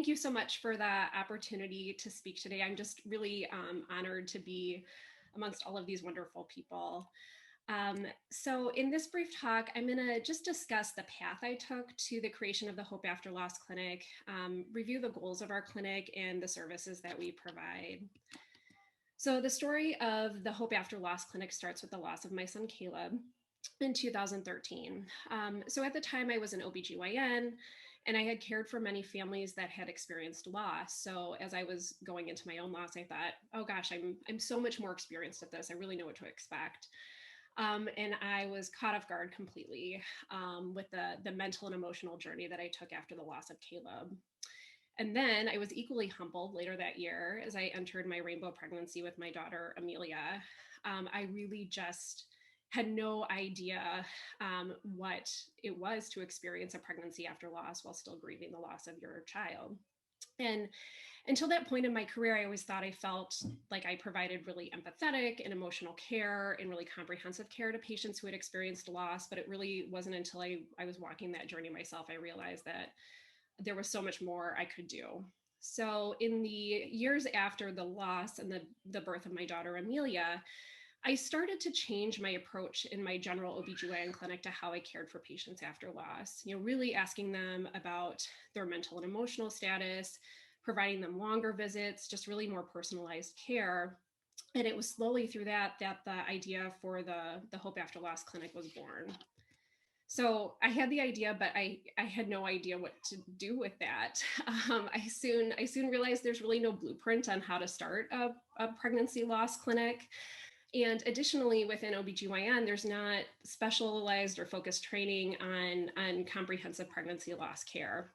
thank you so much for the opportunity to speak today. I'm just really honored to be amongst all of these wonderful people. So in this brief talk, I'm going to just discuss the path I took to the creation of the Hope After Loss Clinic, review the goals of our clinic and the services that we provide. So the story of the Hope After Loss Clinic starts with the loss of my son, Caleb, in 2013. So at the time I was an OBGYN and I had cared for many families that had experienced loss. So as I was going into my own loss, I thought, oh gosh, I'm so much more experienced at this. I really know what to expect. And I was caught off guard completely with the mental and emotional journey that I took after the loss of Caleb. And then I was equally humbled later that year as I entered my rainbow pregnancy with my daughter, Amelia. I really just had no idea what it was to experience a pregnancy after loss while still grieving the loss of your child. And until that point in my career, I always thought I felt like I provided really empathetic and emotional care and really comprehensive care to patients who had experienced loss. But it really wasn't until I was walking that journey myself, I realized that there was so much more I could do. So in the years after the loss and the birth of my daughter, Amelia, I started to change my approach in my general OBGYN clinic to how I cared for patients after loss, really asking them about their mental and emotional status, providing them longer visits, just really more personalized care. And it was slowly through that the idea for the Hope After Loss Clinic was born. So I had the idea, but I had no idea what to do with that. I soon realized there's really no blueprint on how to start a pregnancy loss clinic. And additionally, within OBGYN, there's not specialized or focused training on comprehensive pregnancy loss care.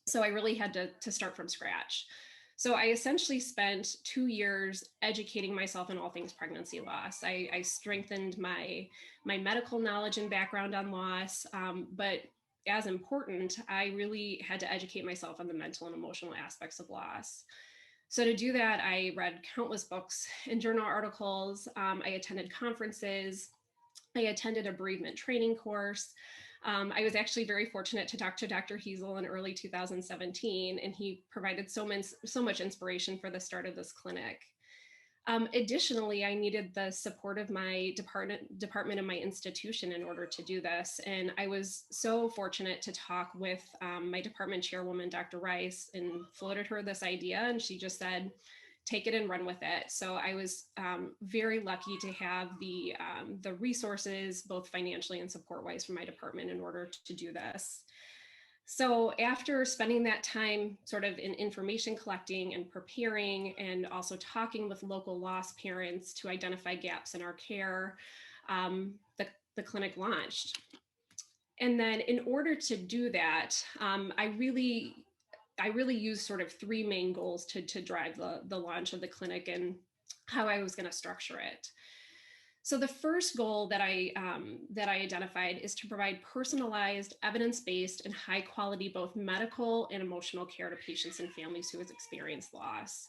So I really had to start from scratch. So I essentially spent 2 years educating myself in all things pregnancy loss. I strengthened my medical knowledge and background on loss, but as important, I really had to educate myself on the mental and emotional aspects of loss. So to do that, I read countless books and journal articles. I attended conferences. I attended a bereavement training course. I was actually very fortunate to talk to Dr. Hiesel in early 2017, and he provided so much inspiration for the start of this clinic. Additionally, I needed the support of my department and my institution in order to do this. And I was so fortunate to talk with my department chairwoman, Dr. Rice, and floated her this idea. And she just said, take it and run with it. So I was very lucky to have the resources, both financially and support-wise, from my department in order to do this. So after spending that time sort of in information collecting and preparing and also talking with local loss parents to identify gaps in our care, the clinic launched. And then in order to do that, I really used sort of 3 main goals to drive the launch of the clinic and how I was going to structure it. So the first goal that I identified is to provide personalized, evidence-based, and high-quality both medical and emotional care to patients and families who have experienced loss.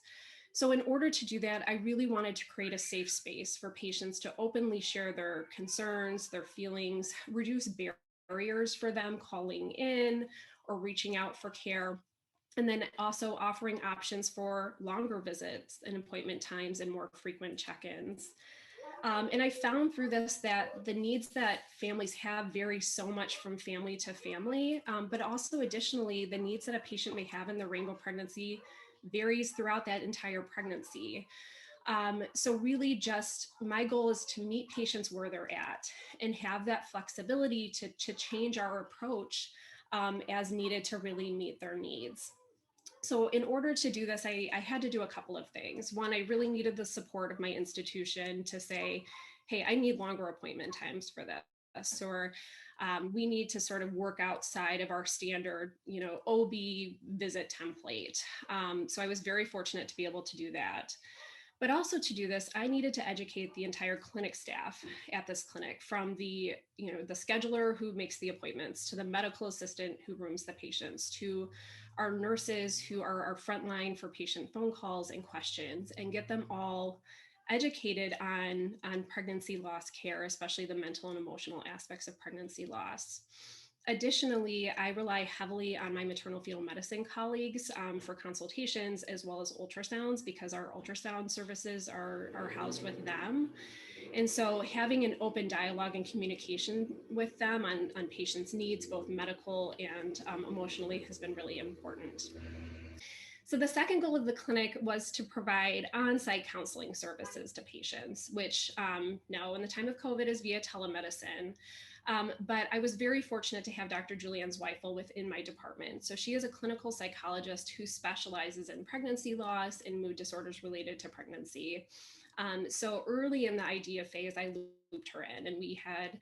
So in order to do that, I really wanted to create a safe space for patients to openly share their concerns, their feelings, reduce barriers for them calling in or reaching out for care, and then also offering options for longer visits and appointment times and more frequent check-ins. And I found through this that the needs that families have vary so much from family to family, but also additionally, the needs that a patient may have in the rainbow pregnancy varies throughout that entire pregnancy. So really just my goal is to meet patients where they're at and have that flexibility to change our approach as needed to really meet their needs. So in order to do this, I had to do a couple of things. One, I really needed the support of my institution to say, hey, I need longer appointment times for this, or we need to sort of work outside of our standard, OB visit template. So I was very fortunate to be able to do that. But also to do this, I needed to educate the entire clinic staff at this clinic, from the scheduler who makes the appointments, to the medical assistant who rooms the patients, to our nurses who are our frontline for patient phone calls and questions, and get them all educated on pregnancy loss care, especially the mental and emotional aspects of pregnancy loss. Additionally, I rely heavily on my maternal fetal medicine colleagues for consultations as well as ultrasounds because our ultrasound services are housed with them. And so having an open dialogue and communication with them on patients' needs, both medical and emotionally, has been really important. So the second goal of the clinic was to provide on-site counseling services to patients, which now in the time of COVID is via telemedicine. But I was very fortunate to have Dr. Julianne Zweifel within my department. So she is a clinical psychologist who specializes in pregnancy loss and mood disorders related to pregnancy. So early in the idea phase, I looped her in and we had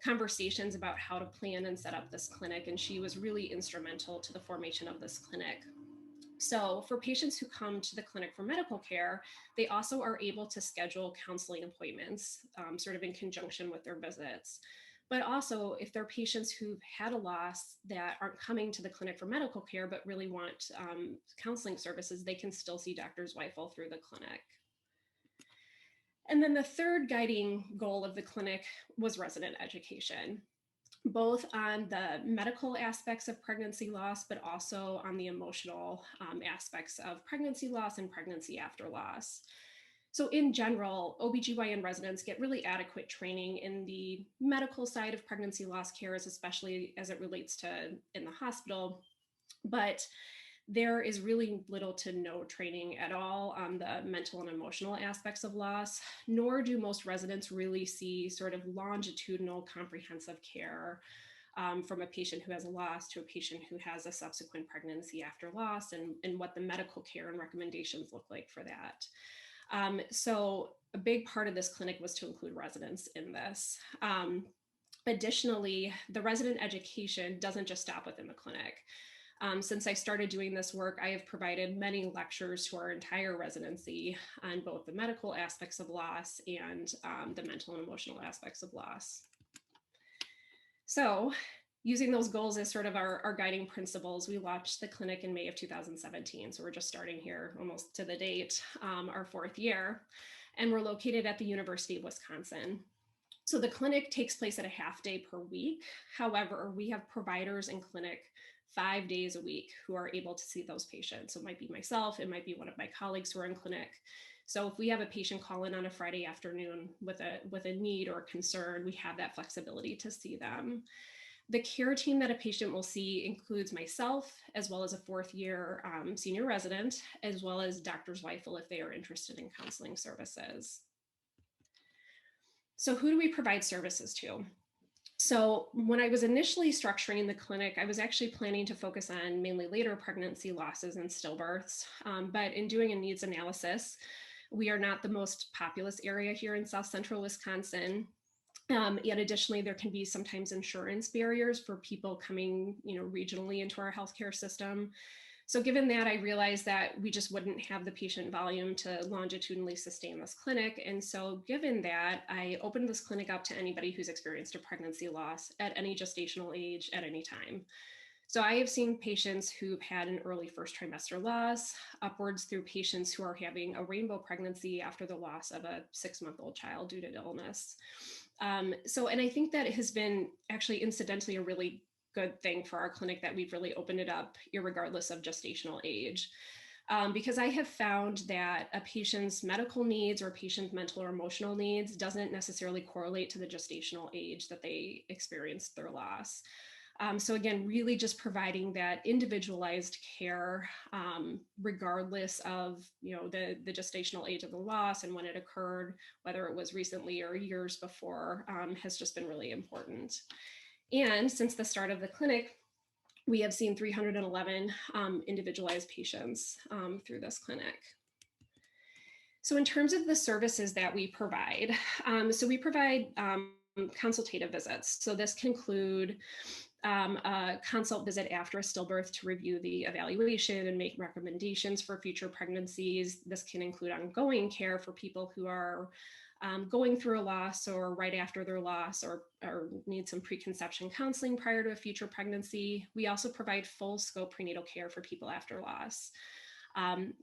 conversations about how to plan and set up this clinic. And she was really instrumental to the formation of this clinic. So for patients who come to the clinic for medical care, they also are able to schedule counseling appointments sort of in conjunction with their visits. But also if they're patients who've had a loss that aren't coming to the clinic for medical care, but really want counseling services, they can still see Dr. Zweifel through the clinic. And then the third guiding goal of the clinic was resident education, both on the medical aspects of pregnancy loss, but also on the emotional aspects of pregnancy loss and pregnancy after loss. So in general, OBGYN residents get really adequate training in the medical side of pregnancy loss cares, especially as it relates to in the hospital. But there is really little to no training at all on the mental and emotional aspects of loss, nor do most residents really see sort of longitudinal comprehensive care from a patient who has a loss to a patient who has a subsequent pregnancy after loss, and what the medical care and recommendations look like for that. So a big part of this clinic was to include residents in this. Additionally, the resident education doesn't just stop within the clinic. Since I started doing this work, I have provided many lectures to our entire residency on both the medical aspects of loss and the mental and emotional aspects of loss. So using those goals as sort of our guiding principles, we launched the clinic in May of 2017. So we're just starting here almost to the date, our fourth year, and we're located at the University of Wisconsin. So the clinic takes place at a half day per week. However, we have providers in clinic 5 days a week who are able to see those patients. So it might be myself, it might be one of my colleagues who are in clinic. So if we have a patient call in on a Friday afternoon with a need or a concern, we have that flexibility to see them. The care team that a patient will see includes myself, as well as a fourth year senior resident, as well as Dr. Zweifel if they are interested in counseling services. So who do we provide services to? So when I was initially structuring the clinic, I was actually planning to focus on mainly later pregnancy losses and stillbirths. But in doing a needs analysis, we are not the most populous area here in South Central Wisconsin. Yet additionally, there can be sometimes insurance barriers for people coming, regionally into our healthcare system. So given that, I realized that we just wouldn't have the patient volume to longitudinally sustain this clinic. And so given that, I opened this clinic up to anybody who's experienced a pregnancy loss at any gestational age at any time. So I have seen patients who've had an early first trimester loss, upwards through patients who are having a rainbow pregnancy after the loss of a 6-month-old child due to illness. And I think that it has been actually incidentally a really good thing for our clinic that we've really opened it up irregardless of gestational age. Because I have found that a patient's medical needs or patient's mental or emotional needs doesn't necessarily correlate to the gestational age that they experienced their loss. So again, really just providing that individualized care, regardless of the gestational age of the loss and when it occurred, whether it was recently or years before, has just been really important. And since the start of the clinic, we have seen 311 individualized patients through this clinic. So in terms of the services that we provide, so we provide consultative visits. So this can include a consult visit after a stillbirth to review the evaluation and make recommendations for future pregnancies. This can include ongoing care for people who are going through a loss or right after their loss or need some preconception counseling prior to a future pregnancy. We also provide full scope prenatal care for people after loss.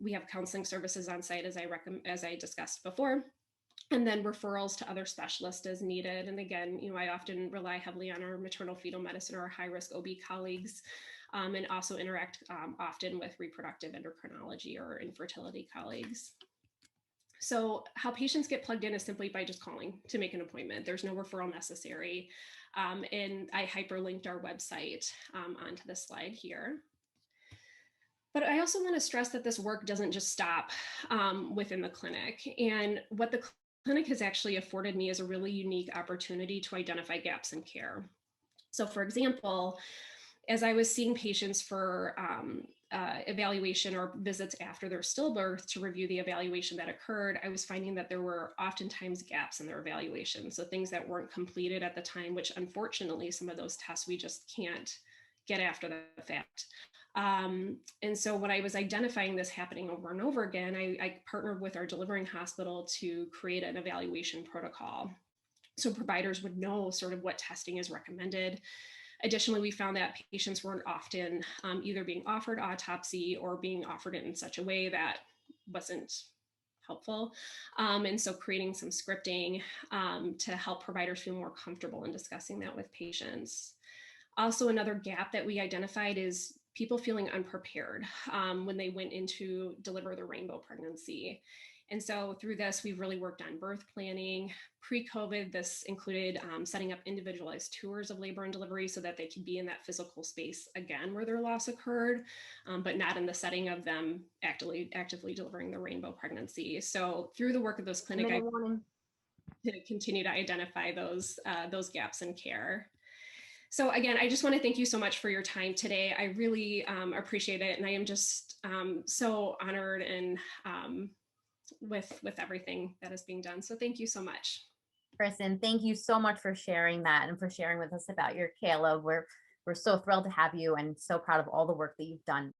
We have counseling services on site as I discussed before. and then referrals to other specialists as needed. And again, I often rely heavily on our maternal fetal medicine or our high risk OB colleagues, and also interact often with reproductive endocrinology or infertility colleagues. So how patients get plugged in is simply by just calling to make an appointment. There's no referral necessary. And I hyperlinked our website onto the slide here. But I also want to stress that this work doesn't just stop within the clinic. And what the clinic has actually afforded me is a really unique opportunity to identify gaps in care. So for example, as I was seeing patients for evaluation or visits after their stillbirth to review the evaluation that occurred, I was finding that there were oftentimes gaps in their evaluation. So things that weren't completed at the time, which unfortunately, some of those tests we just can't get after the fact. And so when I was identifying this happening over and over again, I partnered with our delivering hospital to create an evaluation protocol, so providers would know sort of what testing is recommended. Additionally, we found that patients weren't often either being offered autopsy or being offered it in such a way that wasn't helpful. And so creating some scripting to help providers feel more comfortable in discussing that with patients. Also, another gap that we identified is people feeling unprepared when they went in to deliver the rainbow pregnancy. And so through this, we've really worked on birth planning. Pre-COVID, this included setting up individualized tours of labor and delivery so that they could be in that physical space again where their loss occurred, but not in the setting of them actively delivering the rainbow pregnancy. So through the work of this clinic, I to continue to identify those gaps in care. So again, I just want to thank you so much for your time today. I really appreciate it. And I am just so honored and with everything that is being done. So thank you so much. Kristen, thank you so much for sharing that and for sharing with us about your Caleb. We're so thrilled to have you and so proud of all the work that you've done.